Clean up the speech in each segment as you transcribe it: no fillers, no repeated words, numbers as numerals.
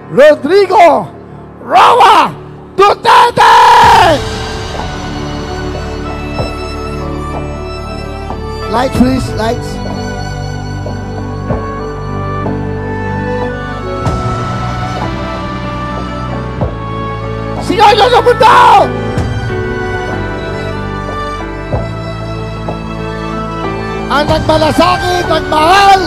Rodrigo Roa Duterte! Lights please, lights. Sigaw nyo sa mundo! Ang nagmalasakit, nagmahal!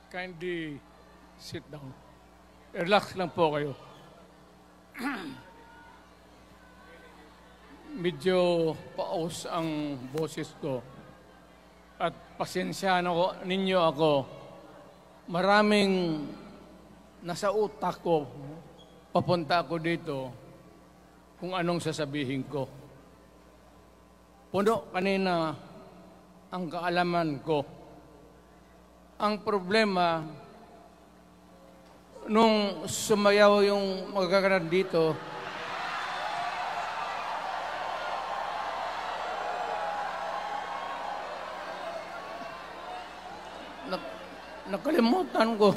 Kindly sit down. Relax lang po kayo. Medyo paus ang boses ko. At pasensyahan ninyo ako. Maraming nasa utak ko. Papunta ako dito kung anong sasabihin ko. Puno kanina ang kaalaman ko. Ang problema, nung sumayaw yung magkakaroon dito, nakalimutan ko.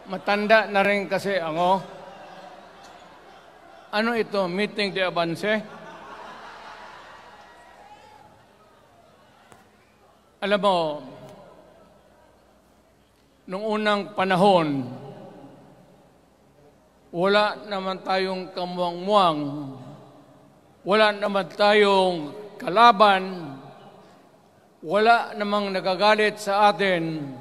Matanda na rin kasi ako. Ano ito? Meeting de Avance? Alam mo, nung unang panahon, wala naman tayong kamuang-muang, wala naman tayong kalaban, wala namang nagagalit sa atin.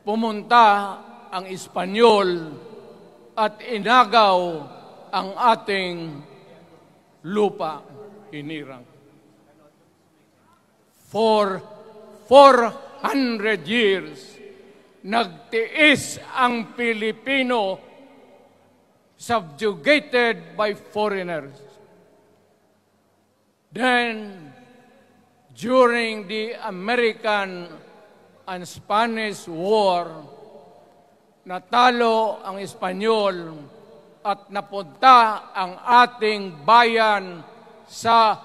Pumunta ang Espanyol at inagaw ang ating lupa, hinirang. For 400 years, nagtiis ang Pilipino subjugated by foreigners. Then, during the American and Spanish War, natalo ang Espanyol at napunta ang ating bayan sa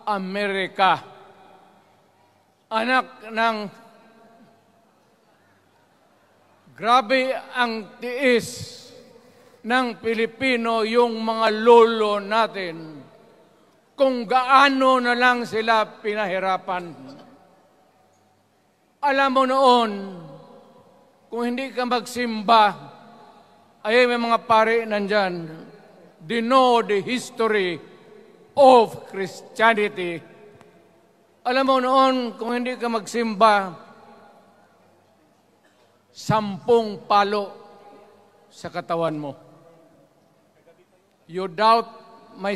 Amerika. Anak ng grabe ang tiis ng Pilipino, yung mga lolo natin, kung gaano na lang sila pinahirapan. Alam mo noon, kung hindi ka magsimba, ay may mga pare nandyan, they know the history of Christianity. Alam mo noon, kung hindi ka magsimba, 10 palo sa katawan mo. You doubt my...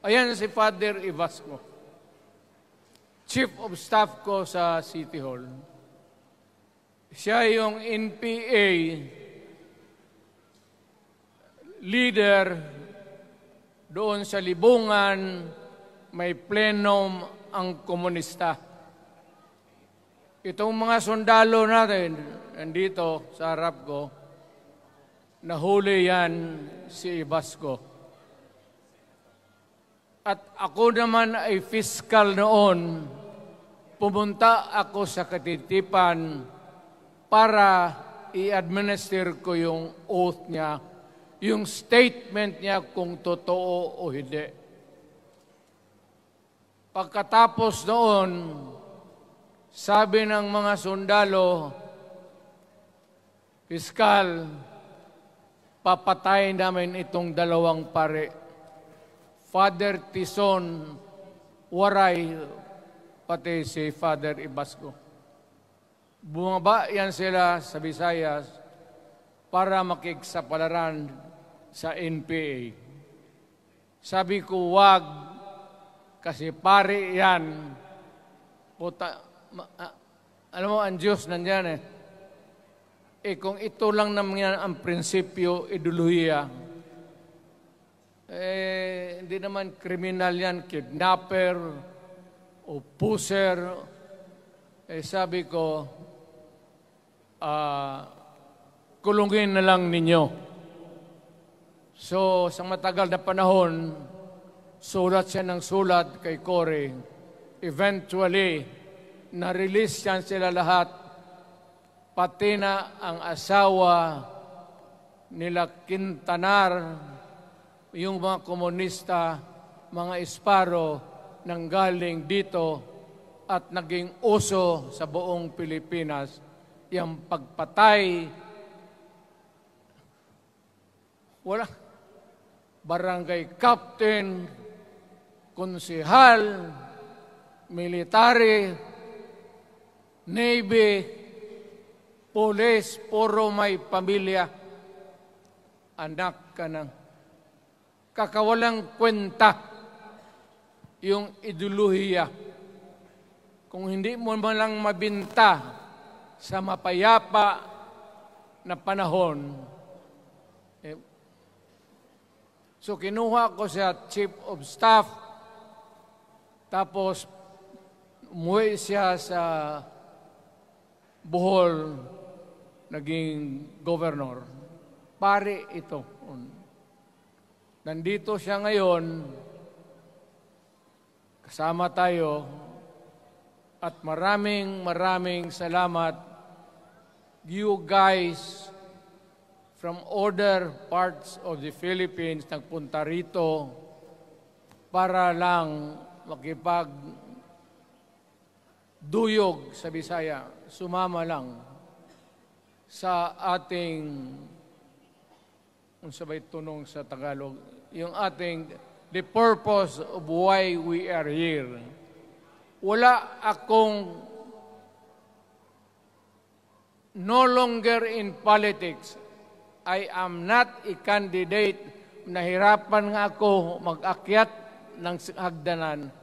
Ayan si Father Ibasco, Chief of Staff ko sa City Hall. Siya yung NPA leader doon sa Libungan. May plenum ang komunista. Itong mga sundalo natin, nandito sa harap ko, nahuli yan si Ibasco. At ako naman ay fiscal noon, pumunta ako sa Katitipan para i-administer ko yung oath niya, yung statement niya kung totoo o hindi. Pagkatapos noon, sabi ng mga sundalo, Piskal, papatayin namin itong 2 pare. Father Tison, Waray, pati si Father Ibasco. Bumaba yan sila sa Visayas para makiksapalaran sa NPA. Sabi ko, wag, kasi pare yan. Puta, alam mo, ang Diyos nandyan kung ito lang naman yan ang prinsipyo, ideolohiya, Hindi naman kriminal yan, kidnapper o pusher. Sabi ko, kulungin na lang ninyo. So, sa matagal na panahon, sulat siya ng sulat kay Cory. Eventually, na-release yan sila lahat, pati na ang asawa nila Quintanar, yung mga komunista, mga Esparo, nanggaling dito at naging uso sa buong Pilipinas, yung pagpatay. Wala. Barangay captain, konsehal, military, navy, police, puro may pamilya. Anak ka ng kakawalang kwenta yung ideolohiya. Kung hindi mo man lang mabinta sa mapayapa na panahon, so kinuha ko siya Chief of Staff, tapos umuwi siya sa Bohol, naging governor. Pare ito. Nandito siya ngayon, kasama tayo, at maraming salamat. You guys from other parts of the Philippines nagpunta rito para lang makipagduyog sa Bisaya, sumama lang sa ating, kung sabay tunong sa Tagalog, yung ating, the purpose of why we are here. Wala akong, no longer in politics. I am not a candidate. Nahirapan nga ako mag-akyat ng hagdanan.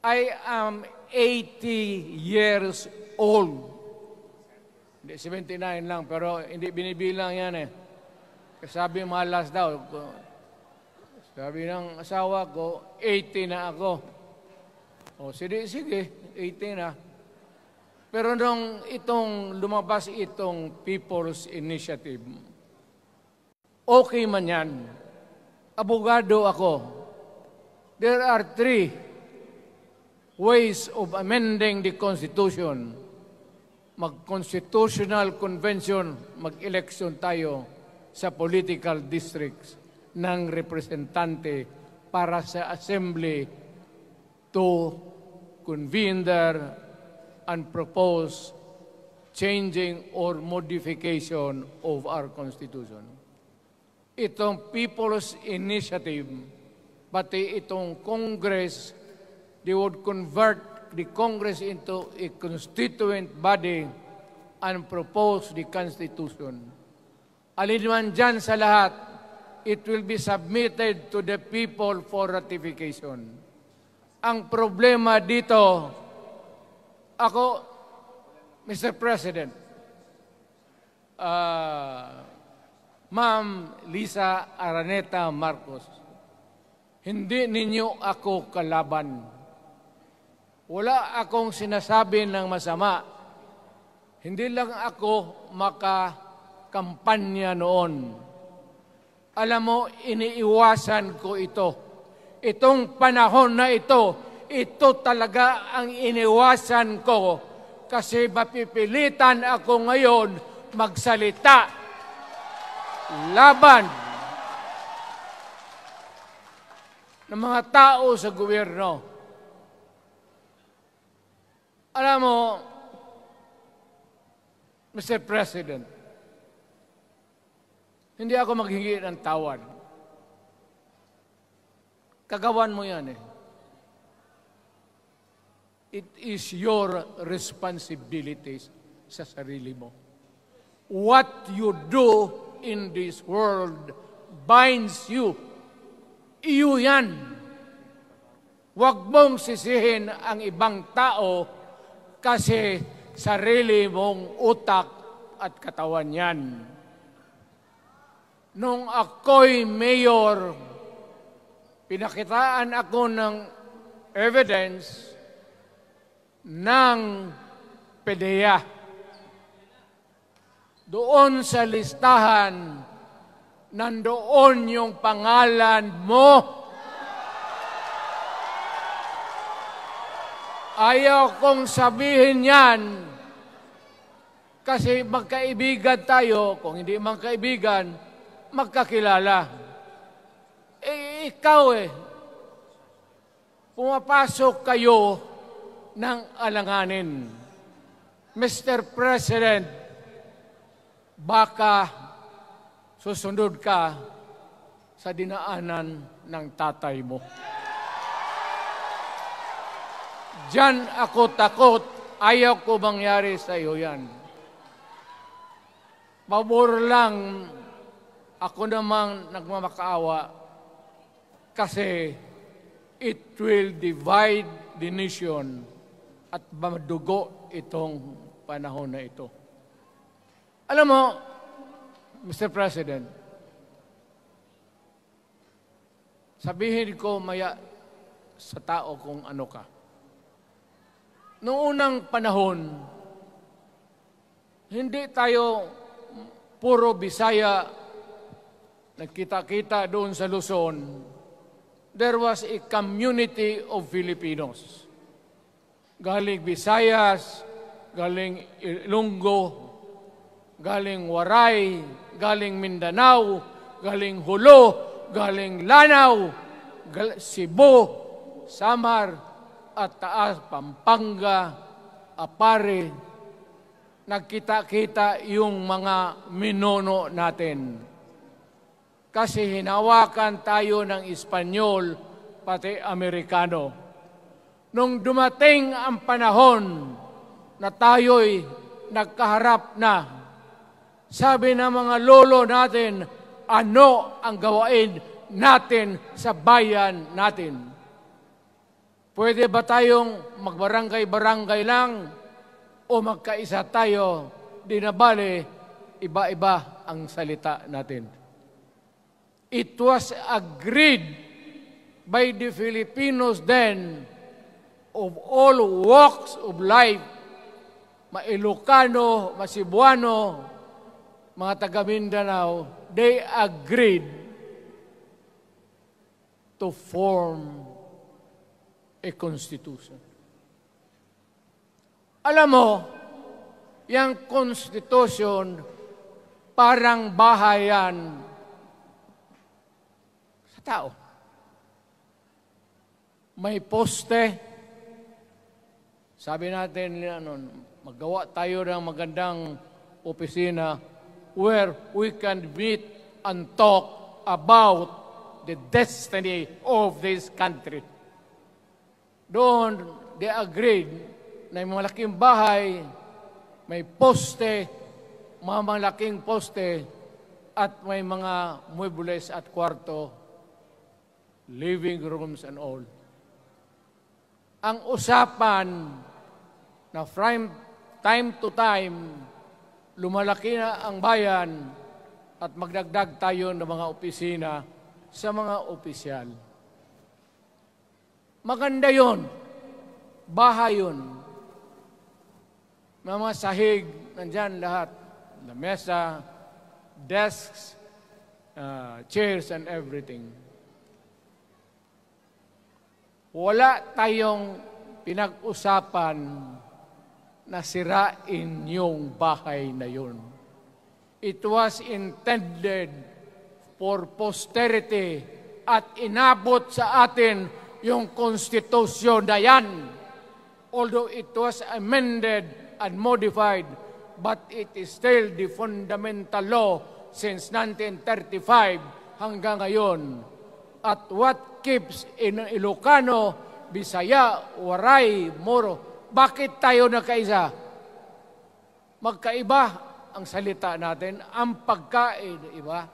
I am 80 years old. Hindi, 79 lang, pero hindi binibilang yan eh. Sabi malas daw. Sabi ng asawa ko, 80 na ako. O, sige, 80 na. Pero nung lumabas itong People's Initiative, okay man yan. Abogado ako. There are 3 ways of amending the Constitution. Mag-constitutional convention, mag-election tayo sa political districts ng representante para sa assembly to convene there and propose changing or modification of our Constitution. Itong People's Initiative, pati itong Congress, they would convert the Congress into a constituent body and propose the Constitution. Alinman dyan sa lahat, it will be submitted to the people for ratification. Ang problema dito, ako, Mr. President, Ma'am Lisa Araneta Marcos, hindi ninyo ako kalaban. Wala akong sinasabi ng masama. Hindi lang ako makakampanya noon. Alam mo, iniiwasan ko ito. Itong panahon na ito talaga ang iniwasan ko kasi mapipilitan ako ngayon magsalita laban ng mga tao sa gobyerno. Alam mo, Mr. President, hindi ako maghingi ng tawad. Kagawan mo yan eh. It is your responsibilities sa sarili mo. What you do in this world binds you. Iyo yan. Huwag mong sisihin ang ibang tao kasi sarili mong utak at katawan yan. Nung ako'y mayor Pinakitaan ako ng evidence ng PDEA. Doon sa listahan, nandoon yung pangalan mo. Ayaw kong sabihin yan kasi magkaibigan tayo. Kung hindi magkaibigan, magkakilala. Ikaw pumapasok kayo ng alanganin. Mr. President, baka susunod ka sa dinaanan ng tatay mo. Diyan ako takot. Ayaw ko mangyari sa iyo yan. Pabor lang, ako namang nagmamakaawa kasi it will divide the nation at madugo itong panahon na ito. Alam mo, Mr. President, sabihin ko maya sa tao kung ano ka. Noong unang panahon, hindi tayo puro Bisaya, nagkita-kita doon sa Luzon. There was a community of Filipinos. Galing Visayas, galing Ilonggo, galing Waray, galing Mindanao, galing Hulo, galing Lanao, Cebu, Samar, at Taas, Pampanga, Apare. Nagkita-kita yung mga minono natin. Kasi hinawakan tayo ng Espanyol, pati Amerikano. Nung dumating ang panahon na tayo'y nagkaharap na, sabi ng mga lolo natin, ano ang gawain natin sa bayan natin? Pwede ba tayong magbarangay-barangay lang o magkaisa tayo? Di na bale, iba-iba ang salita natin. It was agreed by the Filipinos then of all walks of life, Ma-Ilocano, Ma-Cebuano, mga taga Mindanao, they agreed to form a constitution. Alam mo, yung constitution parang bahayan sa tao. May poste. Sabi natin, magawa tayo ng magandang opisina where we can meet and talk about the destiny of this country. Doon, they agreed na may malaking bahay, may poste, mga malaking poste, at may mga muebles at kwarto, living rooms and all. Ang usapan na from time to time, lumalaki na ang bayan at magdagdag tayo ng mga opisina sa mga opisyal. Maganda yun. Bahay yun. Mga sahig, nandyan lahat. Lamesa, desks, chairs and everything. Wala tayong pinag-usapan na sirain yung bahay na yun. It was intended for posterity at inabot sa atin yung konstitusyon na yan. Although it was amended and modified, but it is still the fundamental law since 1935 hanggang ngayon. At what keeps in Ilocano, Bisaya, Waray, Moro, bakit tayo nagkaisa? Magkaiba ang salita natin, ang pagkain, iba.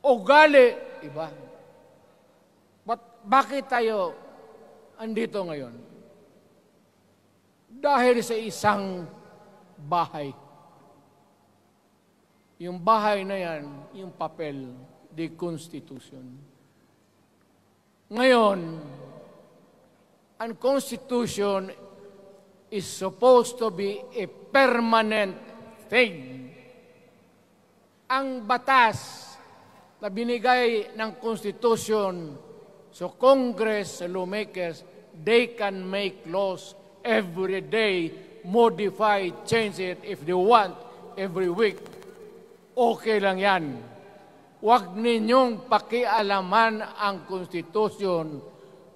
Ugali, iba. Bakit tayo andito ngayon? Dahil sa isang bahay. Yung bahay na yan, yung papel, the Constitution. Ngayon, ang Constitution is supposed to be a permanent thing. Ang batas na binigay ng Constitution sa Congress, sa lawmakers, they can make laws every day, modify, change it if they want, every week. Okay lang yan. Huwag ninyong pakialaman ang Constitution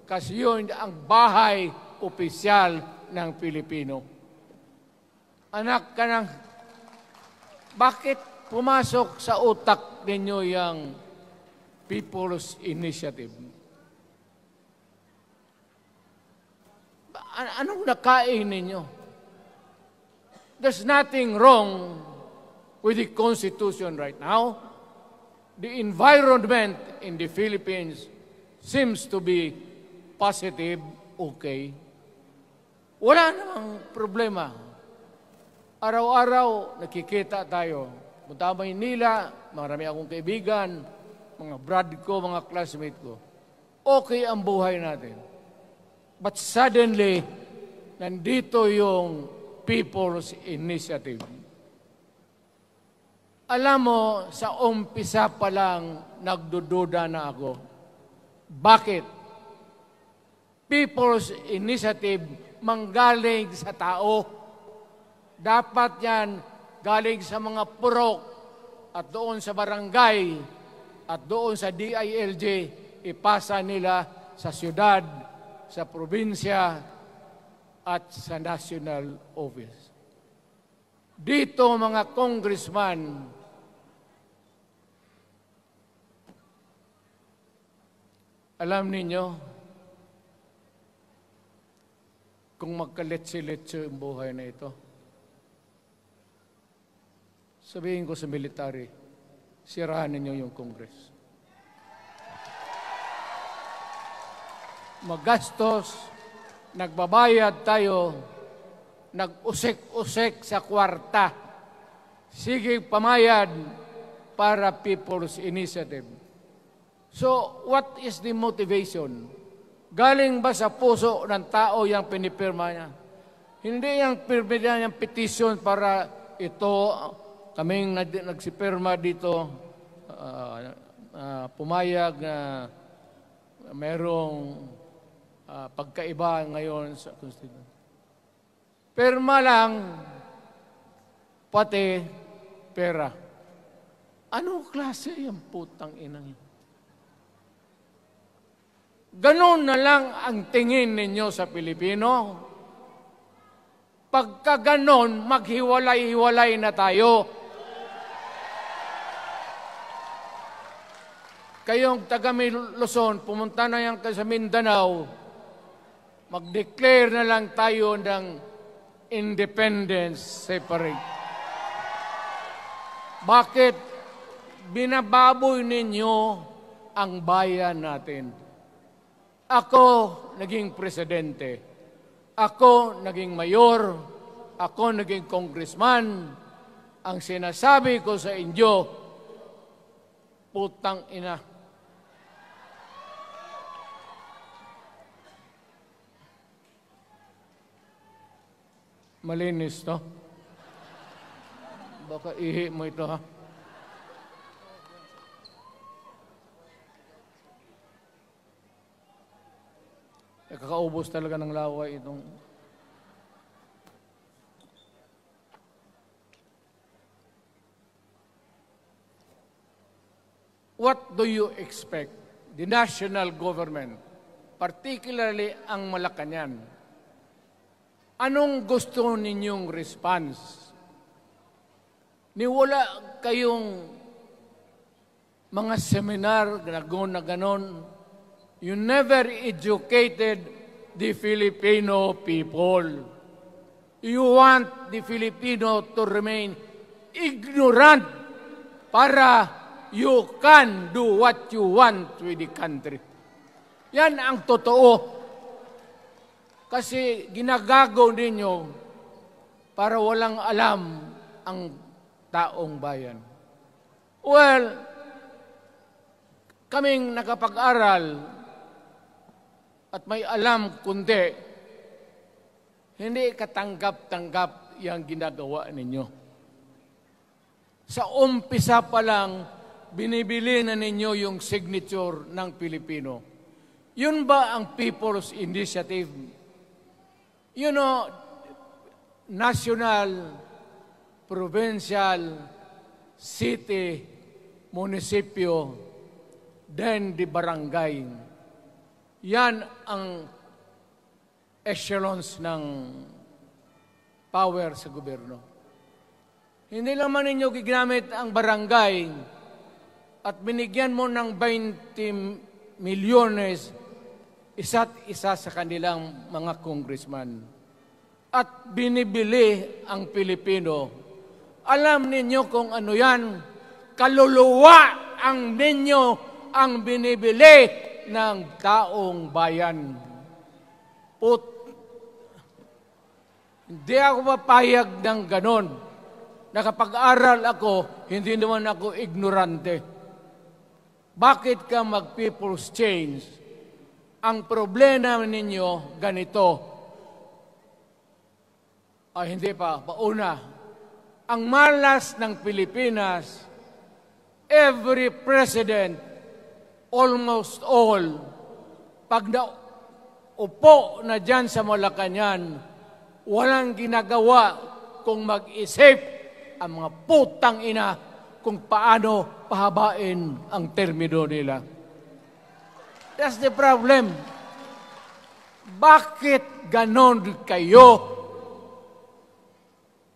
kasi yun ang bahay opisyal ng Pilipino. Anak ka ng... Bakit pumasok sa utak ninyo yung People's Initiative? Anong nakain ninyo? There's nothing wrong with the Constitution right now. The environment in the Philippines seems to be positive, okay. Wala namang problema. Araw-araw, nakikita tayo. Punta Maynila, marami akong kaibigan, mga brad ko, mga classmate ko. Okay ang buhay natin. But suddenly, nandito yung People's Initiative. Alam mo, sa umpisa pa lang, nagdududa na ako. Bakit? People's Initiative manggaling sa tao. Dapat yan galing sa mga purok at doon sa barangay at doon sa DILG, ipasa nila sa syudad, sa probinsya at sa national office. Dito mga congressman, alam ninyo, kung magkaletse-letse ang buhay na ito, sabihin ko sa military, sirahan ninyo yung Congress. Magastos, nagbabayad tayo, nag-usik-usik sa kwarta. Sige pamayad para People's Initiative. So, what is the motivation? Galing ba sa puso ng tao yung pinipirma niya? Hindi yung pirma yung petition para ito, kaming nagsipirma dito, pumayag na merong pagkaiba ngayon sa Constitution. Pirma lang, pati pera. Anong klase yung putang inang yun? Ganon na lang ang tingin ninyo sa Pilipino. Pagka ganon, maghiwalay-hiwalay na tayo. Kayong taga Luzon, pumunta na yan sa Mindanao, mag-declare na lang tayo ng independence separate. Bakit binababoy ninyo ang bayan natin? Ako naging presidente. Ako naging mayor. Ako naging congressman. Ang sinasabi ko sa inyo, putang ina. Malinis to. Baka ihi mo ito ha. Kakaubos talaga ng laway itong... What do you expect? The national government, particularly ang Malacanang, anong gusto ninyong response? Niwala kayong mga seminar na ganon. You never educated the Filipino people. You want the Filipino to remain ignorant para you can do what you want with the country. Yan ang totoo. Kasi ginagago ninyo para walang alam ang taong bayan. Well, kaming nakapag-aral, at may alam kundi hindi katanggap-tanggap yung ginagawa ninyo. Sa umpisa pa lang, binibili na ninyo yung signature ng Pilipino. Yun ba ang People's Initiative? You know, national, provincial, city, munisipyo, then the barangay. Yan ang echelons ng power sa gobyerno. Hindi naman ninyo gigamit ang barangay at binigyan mo ng 20 milyones isa't isa sa kanilang mga congressman. At binibili ang Pilipino. Alam ninyo kung ano yan? Kaluluwa ang ninyo ang binibili ng taong bayan. Hindi ako mapayag ng ganon. Nakapag-aral ako, hindi naman ako ignorante. Bakit ka mag-people's change? Ang problema ninyo, ganito. Hindi pa, pauna. Ang malas ng Pilipinas, every president, almost all, pag naupo na dyan sa Malacanang, walang ginagawa kung mag-isip ang mga putang ina kung paano pahabain ang termino nila. That's the problem. Bakit ganon kayo?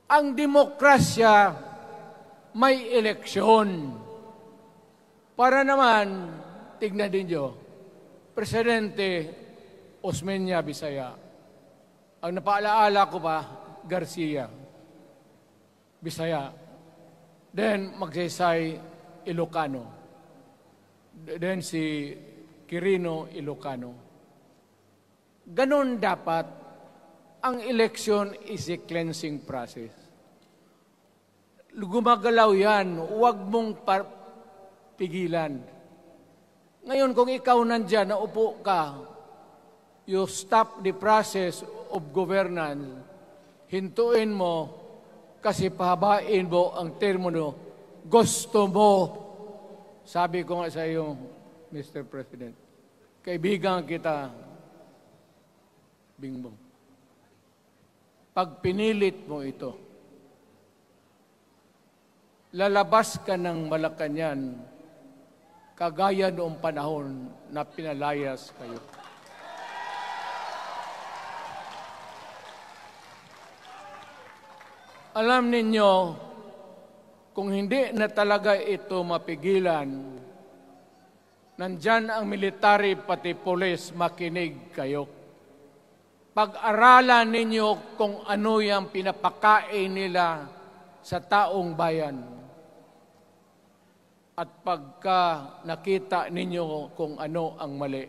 Ang demokrasya may eleksyon. Para naman, tignan ninyo, Presidente Osmeña Bisaya. Ang napaalaala ko pa, Garcia Bisaya. Then Magsaysay Ilocano. Then si Quirino Ilocano. Ganon dapat. Ang election is a cleansing process. Gumagalaw yan, huwag mong pigilan. Ngayon, kung ikaw nandyan, naupo ka, you stop the process of governance, hintuin mo, kasi pahabain mo ang termino, gusto mo. Sabi ko nga sa iyo, Mr. President, kaibigan kita, Bingbong. Pag pinilit mo ito, lalabas ka ng Malacanang kagaya noong panahon na pinalayas kayo. Alam ninyo, kung hindi na talaga ito mapigilan, nandyan ang military pati polis, makinig kayo. Pag-aralan ninyo kung ano yung pinapakain nila sa taong bayan. At pagka nakita ninyo kung ano ang mali,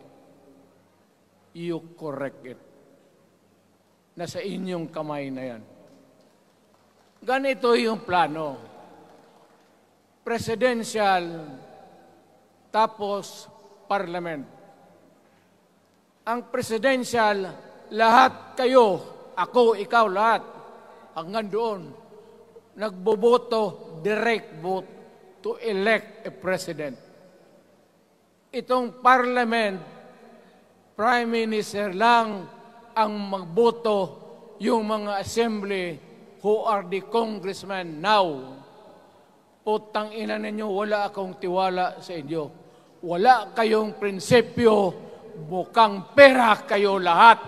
you correct it. Nasa inyong kamay na yan. Ganito yung plano. Presidential, tapos parliament. Ang presidential, lahat kayo, ako, ikaw, lahat, hanggang doon, nagboboto, direct vote to elect a president. Itong parliament, prime minister lang ang magboto, yung mga assembly who are the congressmen now. Putang ina ninyo, wala akong tiwala sa inyo. Wala kayong prinsipyo, bukang pera kayo lahat.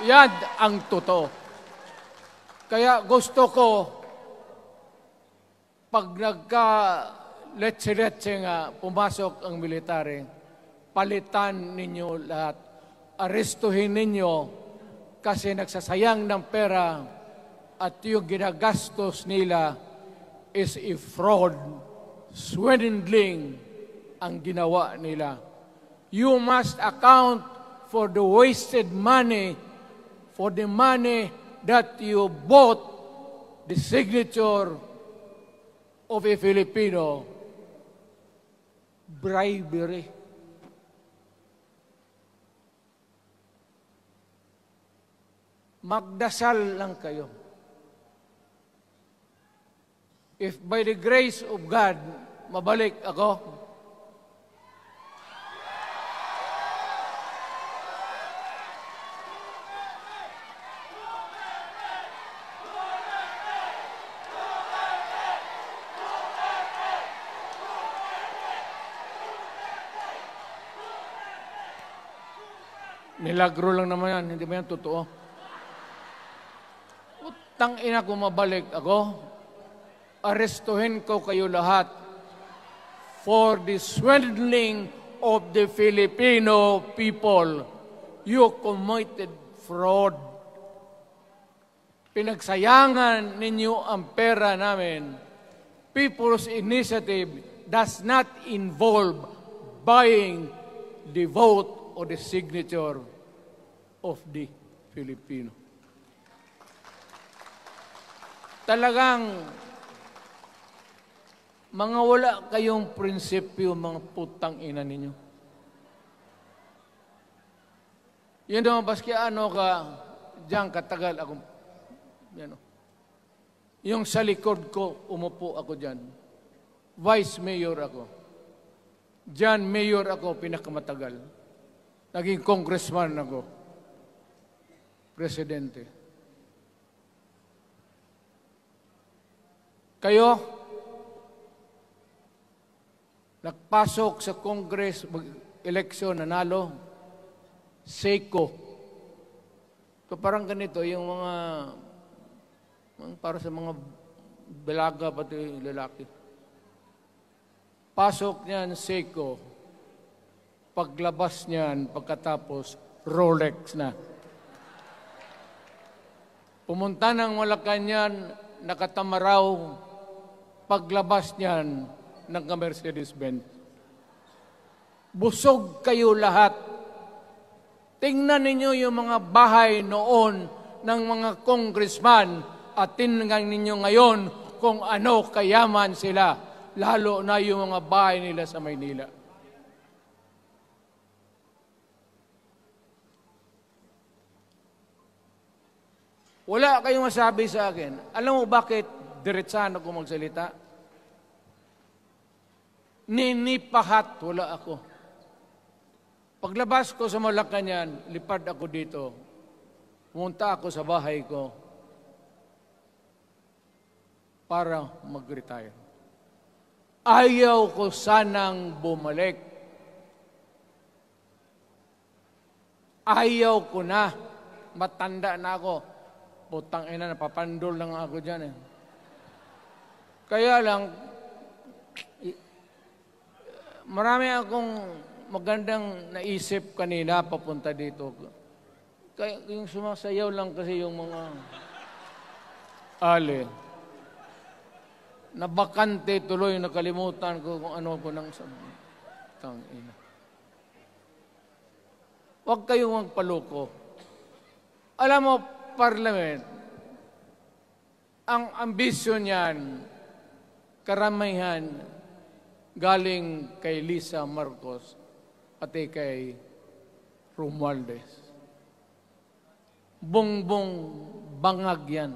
Yan ang totoo. Kaya gusto ko, pag nagka-letse-letse nga, pumasok ang military, palitan ninyo lahat. Arestuhin ninyo kasi nagsasayang ng pera at yung ginagastos nila is a fraud, swindling ang ginawa nila. You must account for the wasted money, for the money that you bought the signature of a Filipino. Bribery. magdasal lang kayo. If by the grace of God, mabalik ako, milagro lang naman yan, hindi ba yan totoo? Utang ina ko mabalik ako, arestuhin ko kayo lahat for the swindling of the Filipino people. You committed fraud. Pinagsayangan ninyo ang pera namin. People's Initiative does not involve buying the vote or the signature of the Filipino. Talagang mga wala kayong prinsipyo, mga putang ina ninyo. Yun naman, baski ano ka, diyan katagal ako, yan o. Yung sa likod ko, umupo ako diyan. Vice Mayor ako. Diyan, Mayor ako, pinakamatagal. Naging congressman ako. Presidente. Kayo, nagpasok sa Congress, eleksyon, nanalo, Seiko. So parang ganito, yung mga, para sa mga balaga, pati lalaki. Pasok niyan, Seiko. Paglabas niyan, pagkatapos, Rolex na. Pumunta ng Malacanang, nakatamaraw, paglabas niyan, ng Mercedes-Benz. Busog kayo lahat. Tingnan ninyo yung mga bahay noon ng mga congressman at tingnan ninyo ngayon kung ano kayaman sila, lalo na yung mga bahay nila sa Maynila. Wala kayong masabi sa akin. Alam mo bakit diretsahan ako magsalita? Ninipahat, wala ako. Paglabas ko sa Malacanang, lipad ako dito. Pumunta ako sa bahay ko para mag-retire. Ayaw ko sanang bumalik. Ayaw ko na. Matanda na ako. Putang ina, napapandol lang ako dyan eh. Kaya lang, marami akong magandang naisip kanina papunta dito. Kaya yung sumasayaw lang kasi yung mga ale. Nabakante tuloy, nakalimutan ko kung ano ko nang sabi. Tangina. Huwag kayong magpaloko. Alam mo, Parliament, ang ambisyon niyan, karamihan, galing kay Lisa Marcos at kay Romualdez. Bongbong bangag yan.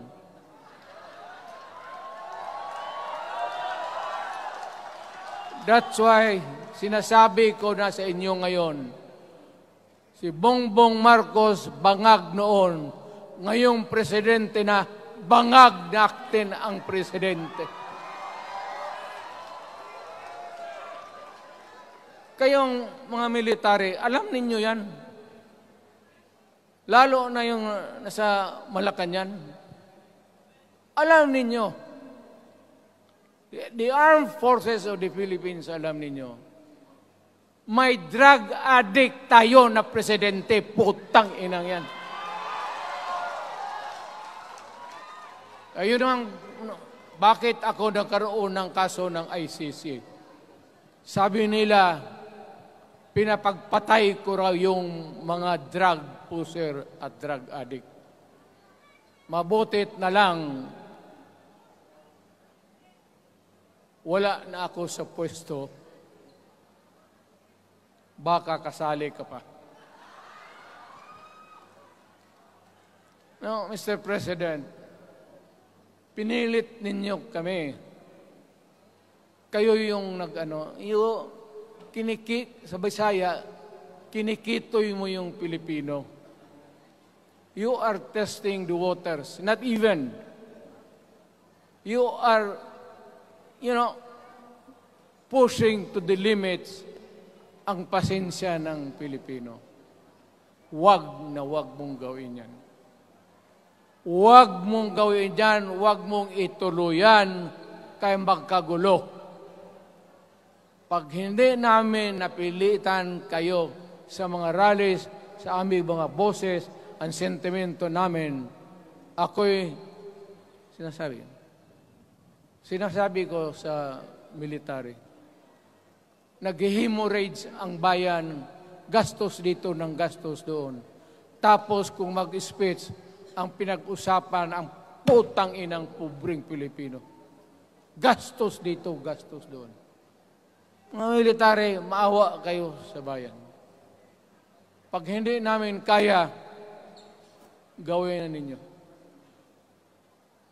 That's why sinasabi ko na sa inyo ngayon, si Bongbong Marcos bangag noon, ngayong presidente na bangag natin ang presidente. Kayong mga military, alam ninyo yan. Lalo na yung nasa Malacanang. Alam ninyo. The Armed Forces of the Philippines, alam ninyo. May drug addict tayo na presidente. Putang inang yan. Ayun ang, bakit ako nagkaroon ng kaso ng ICC? Sabi nila, pinapagpatay ko raw yung mga drug user at drug addict. Mabutit na lang, wala na ako sa pwesto, baka kasali ka pa. No, Mr. President, pinilit ninyo kami. Kayo yung sa Bisaya, kinikitoy mo yung Pilipino. You are testing the waters. Not even. You are, pushing to the limits ang pasensya ng Pilipino. Wag mong gawin yan. Wag mong gawin yan, wag mong ituluyan kay magkagulo. Pag hindi namin napilitan kayo sa mga rallies, sa aming mga boses, ang sentimento namin, ako'y sinasabi ko sa military, nag-hemorrhage ang bayan, gastos dito ng gastos doon. Tapos kung mag-speech, ang pinag-usapan ang putang inang pobreng Pilipino. Gastos dito, gastos doon. Mga military, maawa kayo sa bayan. Pag hindi namin kaya, gawin na ninyo.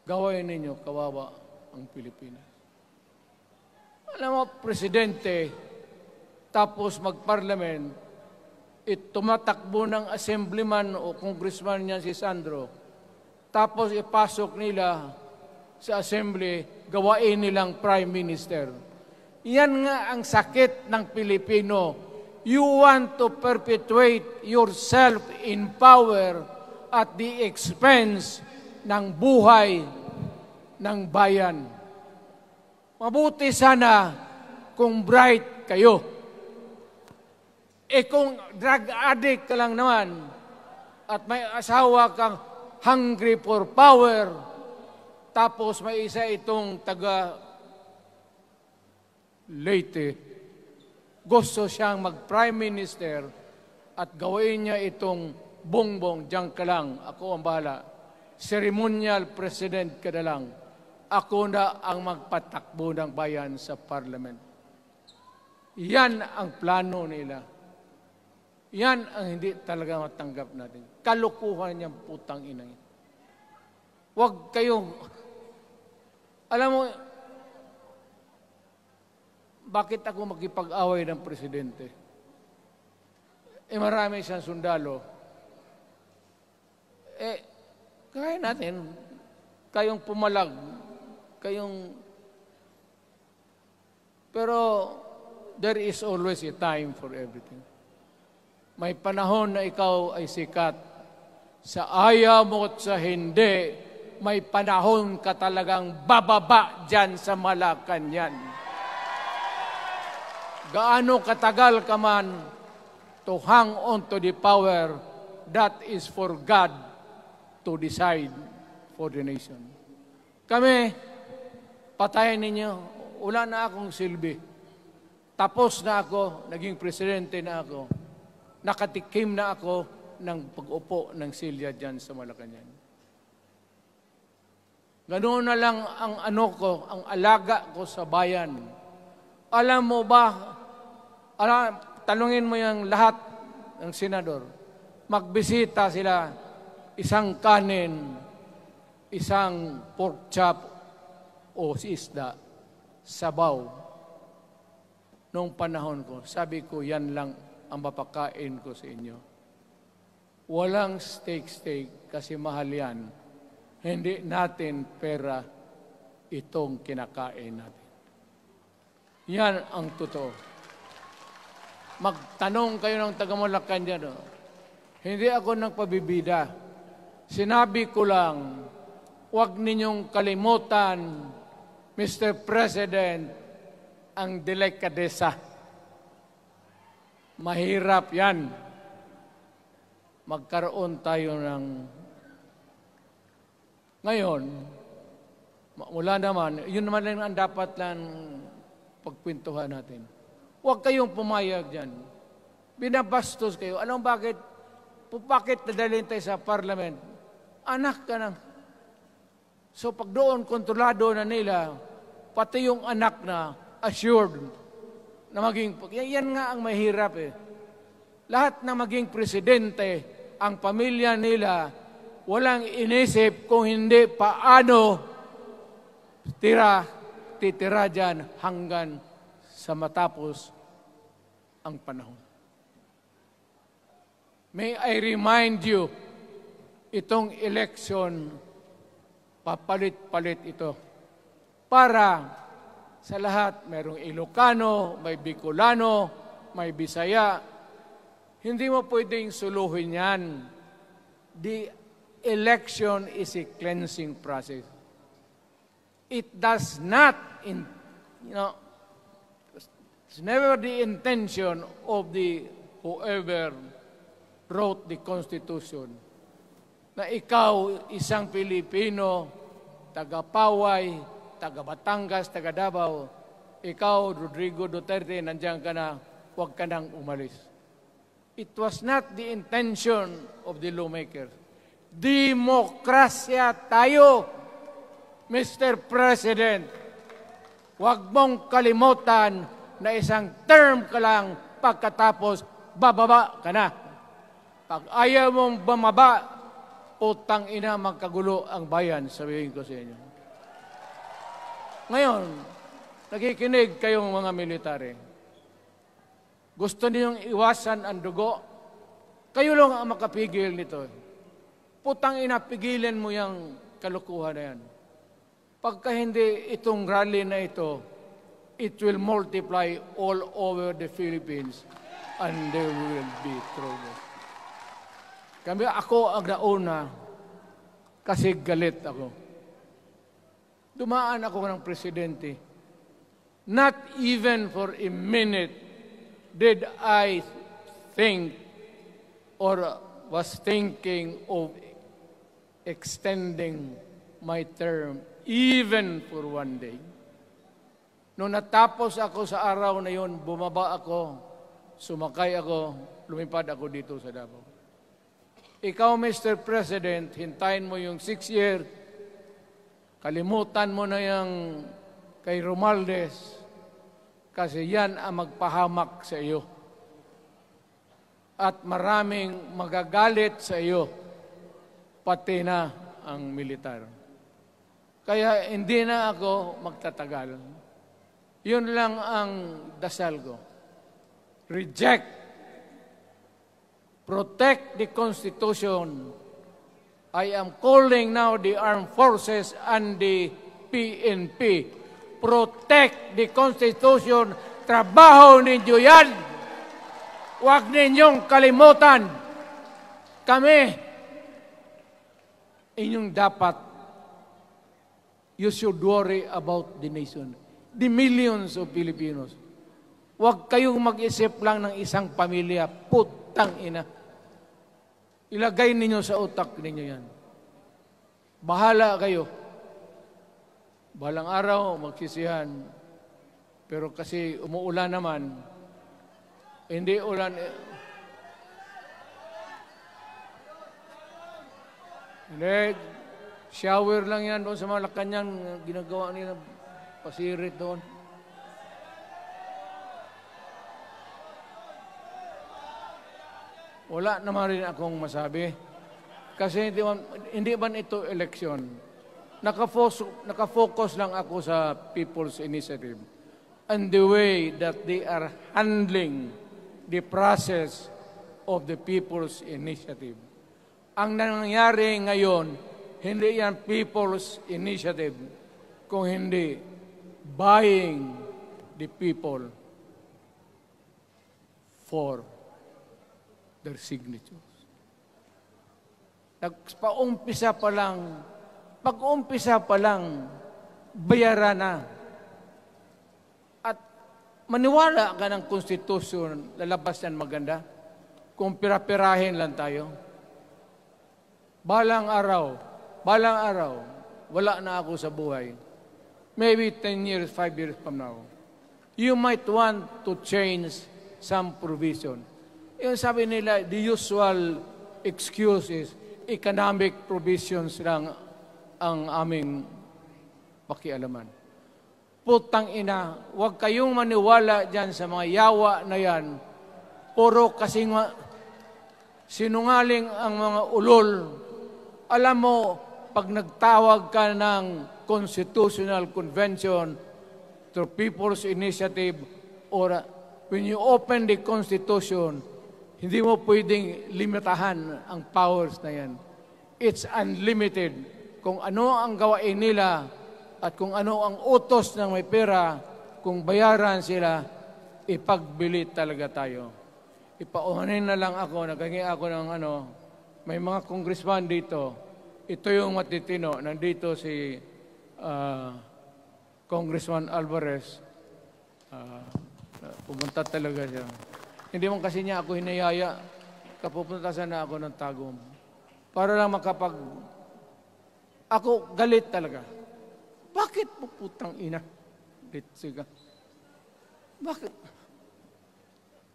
Gawin ninyo, kawawa ang Pilipinas. Alam mo, Presidente, tapos mag-parliament, tumatakbo ng assemblyman o congressman niya si Sandro, tapos ipasok nila sa assembly, gawain nilang prime minister. Yan nga ang sakit ng Pilipino. You want to perpetuate yourself in power at the expense ng buhay ng bayan. Mabuti sana kung bright kayo. Kung drug addict ka lang naman at may asawa kang hungry for power, tapos may isa itong taga Leyte, gusto siyang mag-prime minister at gawin niya itong bongbong, diyan ka lang, ako ang bahala. Ceremonial president ka na lang. Ako na ang magpatakbo ng bayan sa parliament. Yan ang plano nila. Yan ang hindi talaga matanggap natin. Kalukuhan niyang putang ina. Huwag kayong, alam mo, bakit ako makipag-away ng presidente? Marami siyang sundalo. Kaya natin, kayong pumalag, pero there is always a time for everything. May panahon na ikaw ay sikat. Sa ayaw mo at sa hindi, may panahon ka talagang bababa dyan sa Malacanang. Gaano katagal ka man to hang on to the power, that is for God to decide for the nation. Kami, patayin ninyo, wala na akong silbi. Tapos na ako, naging presidente na ako. Nakatikim na ako ng pag-upo ng silya dyan sa Malacanang. Ganoon na lang ang ang alaga ko sa bayan. Alam mo ba, tanungin mo yung lahat ng senador, magbisita sila, isang kanin, isang pork chop o isda, sabaw. Noong panahon ko, sabi ko, yan lang ang mapakain ko sa inyo. Walang steak kasi mahal yan. Hindi natin pera itong kinakain natin. Yan ang totoo. Magtanong kayo ng taga-Malacan dyan. Hindi ako nagpabibida. Sinabi ko lang, huwag ninyong kalimutan, Mr. President, ang delikadesa. Mahirap yan. Magkaroon tayo ng... Ngayon, mula naman, yun naman lang ang dapat lang pagpintuhan natin. Huwag kayong pumayag dyan. Binabastos kayo. Alam bakit? Bakit nadalhin tayo sa parliament? Anak ka na. So pag doon, kontrolado na nila, pati yung anak na assured na maging... Yan nga ang mahirap eh. Lahat na maging presidente, ang pamilya nila, walang inisip kung hindi paano titira dyan hanggang sa matapos ang panahon. May I remind you, itong election, papalit-palit ito. Para sa lahat, mayroong Ilocano, may Bicolano, may Bisaya. Hindi mo pwedeng suluhin yan. The election is a cleansing process. It does not, it's never the intention of the whoever wrote the Constitution na ikaw, isang Pilipino, taga-Paway, taga-Batangas, taga-Davao, ikaw, Rodrigo Duterte, nandiyan ka na, huwag ka nang umalis. It was not the intention of the lawmakers. Demokrasya tayo, Mr. President. Huwag mong kalimutan na isang term ka lang pagkatapos bababa ka na. Pag ayaw mong bumaba, utang ina magkagulo ang bayan, sabihin ko sa inyo. Ngayon, nakikinig kayong mga military. Gusto niyong iwasan ang dugo? Kayo lang ang makapigil nito. Putang ina, pigilan mo yung kalukuhan na yan. Pagka hindi itong rally na ito, it will multiply all over the Philippines and there will be trouble. Ako ang nauna kasi galit ako. Dumaan ako ng presidente. Not even for a minute did I think or was thinking of extending my term even for one day. Nung natapos ako sa araw na yon, bumaba ako, sumakay ako, lumipad ako dito sa Davao. Ikaw, Mr. President, hintayin mo yung 6 year, kalimutan mo na yung kay Romualdez, kasi yan ang magpahamak sa iyo. At maraming magagalit sa iyo, pati na ang militar. Kaya hindi na ako magtatagal. Yun lang ang dasal ko. Reject. Protect the Constitution. I am calling now the armed forces and the PNP. Protect the Constitution. Trabaho ninyo yan. Huwag ninyong kalimutan. Kami, inyong dapat, you should worry about the nation. The millions of Filipinos. Huwag kayong mag-isip lang ng isang pamilya. Putang ina. Ilagay ninyo sa utak ninyo yan. Bahala kayo. Balang araw, magsisihan. Pero kasi umuulan naman, hindi ulan. Hindi, shower lang yan doon sa Malacanang, ginagawa nila, pasirit doon. Wala naman rin akong masabi. Kasi hindi man ito eleksyon. Nakafocus lang ako sa People's Initiative and the way that they are handling the process of the People's Initiative. Ang nangyari ngayon, hindi yan People's Initiative, kung hindi buying the people for their signatures. Pag-umpisa pa lang, bayaran na. At maniwala ka ng Constitution, lalabas yan maganda. Kung pira-pirahin lang tayo. Balang araw, wala na ako sa buhay. Maybe 10 years, 5 years from now. You might want to change some provision. Yung sabi nila, the usual excuse is economic provisions lang ang aming pakialaman. Putang ina, huwag kayong maniwala dyan sa mga yawa na yan. Puro kasing sinungaling ang mga ulol Alam mo, pag nagtawag ka ng Constitutional Convention through People's Initiative or when you open the Constitution, hindi mo pwedeng limitahan ang powers na yan. It's unlimited. Kung ano ang gawain nila at kung ano ang utos ng may pera, kung bayaran sila, ipagbili talaga tayo. Ipauhanin na lang ako, naghingi ako ng may mga congressman dito. Ito yung matitino. Nandito si Congressman Alvarez. Pumunta talaga siya. Hindi man kasi niya ako hinayaya. Kapupunta sana ako ng Tagum. Para lang Ako galit talaga. Bakit po putang ina? Siga. Bakit?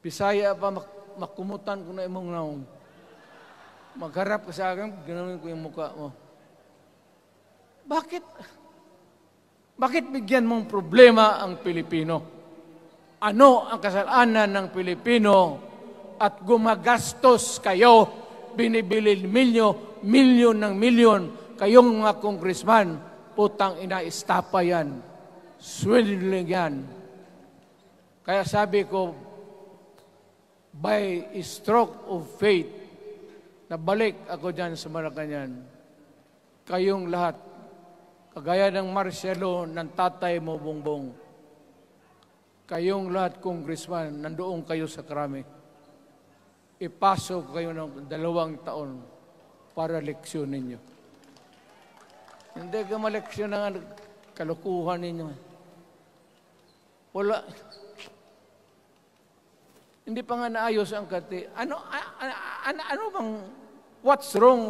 Bisaya pa makumutan ko na imong naong. Magharap ka sa akin, ganoon ko yung mukha mo. Bakit? Bakit bigyan mong problema ang Pilipino? Ano ang kasalanan ng Pilipino at gumagastos kayo, binibili milyon ng milyon, kayong mga congressman, putang ina, istapa yan. Swindling yan. Kaya sabi ko, by stroke of faith, nabalik ako dyan sa Malacanang. Kayong lahat, kagaya ng Marcelo, ng tatay mo, Bongbong, kayong lahat, congressman, nandoon kayo sa Krami. Ipasok kayo ng 2 taon para leksyon ninyo. Hindi ka maleksyon ng kalukuhan ninyo. Wala. Hindi pa nga naayos ang kati. Ano bang, what's wrong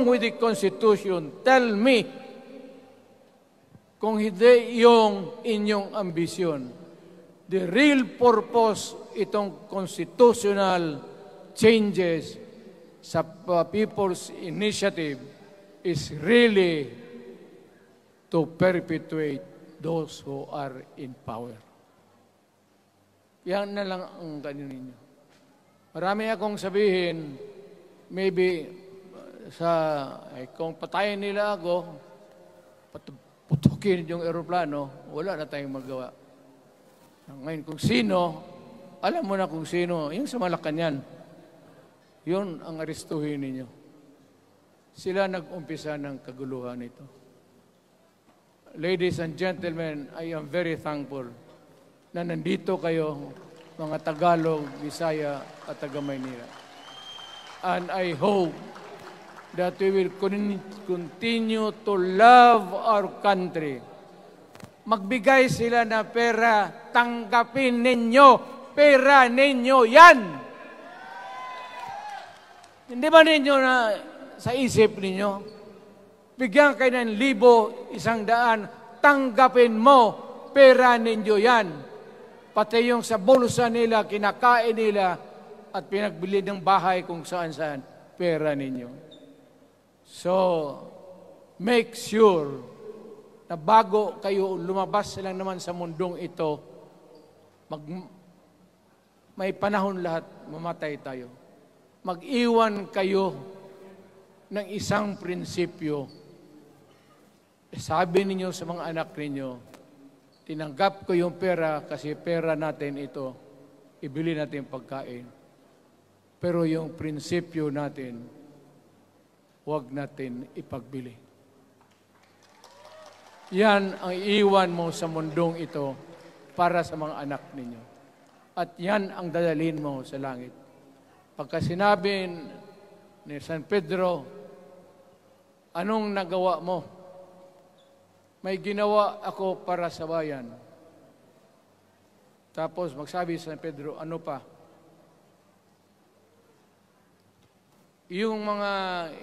with the Constitution? Tell me. Kung hindi yung inyong ambisyon. The real purpose itong constitutional changes sa People's Initiative is really to perpetuate those who are in power. Yan na lang ang ganyan ninyo. Marami akong sabihin, maybe kung patayin nila ako, putukin yung eroplano, wala na tayong magawa. Ngayon, kung sino, alam mo na kung sino, yung sa Malacanang, yun ang aristuhin ninyo. Sila nag-umpisa ng kaguluhan ito. Ladies and gentlemen, I am very thankful na nandito kayo, mga Tagalog, Bisaya, at taga-Maynila. And I hope that we will continue to love our country. Magbigay sila na pera, tanggapin ninyo, pera ninyo yan. Hindi ba ninyo na sa isip ninyo? Bigyan kayo ng 1,000, 100, tanggapin mo, pera ninyo yan. Pati yung sa bulsa nila, kinakain nila, at pinagbili ng bahay kung saan-saan, pera ninyo. So, make sure na bago kayo lumabas lang naman sa mundong ito, may panahon lahat, mamatay tayo. Mag-iwan kayo ng isang prinsipyo. Sabi ninyo sa mga anak ninyo, tinanggap ko yung pera kasi pera natin ito, ibili natin pagkain. Pero yung prinsipyo natin, huwag natin ipagbili. Yan ang iiwan mo sa mundong ito para sa mga anak ninyo. At yan ang dadalhin mo sa langit. Pagka sinabi ni San Pedro, anong nagawa mo? May ginawa ako para sa bayan. Tapos magsabi sa San Pedro, ano pa? Yung mga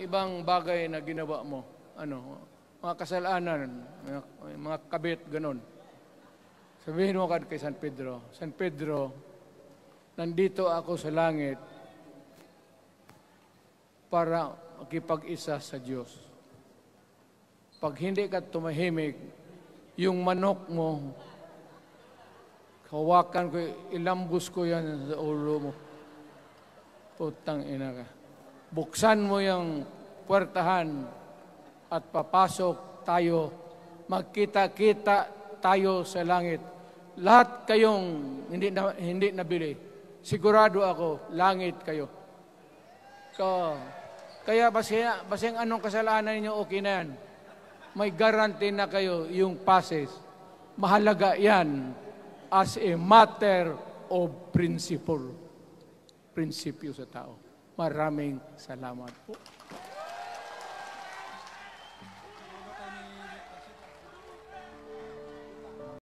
ibang bagay na ginawa mo, mga kasalanan, mga kabit, ganon. Sabihin mo kay San Pedro, San Pedro, nandito ako sa langit para makipag-isa sa Diyos. Pag hindi ka tumahimik, yung manok mo, hawakan ko, ilambos ko yan sa ulo mo. Putang ina ka. buksan mo yung puwertahan at papasok tayo, magkita-kita tayo sa langit. Lahat kayong hindi nabili, sigurado ako, langit kayo. Kaya basing anong kasalanan niyo, okay na yan. May guarantee na kayo yung passes. Mahalaga yan as a matter of principle. Prinsipyo sa tao. Maraming salamat po.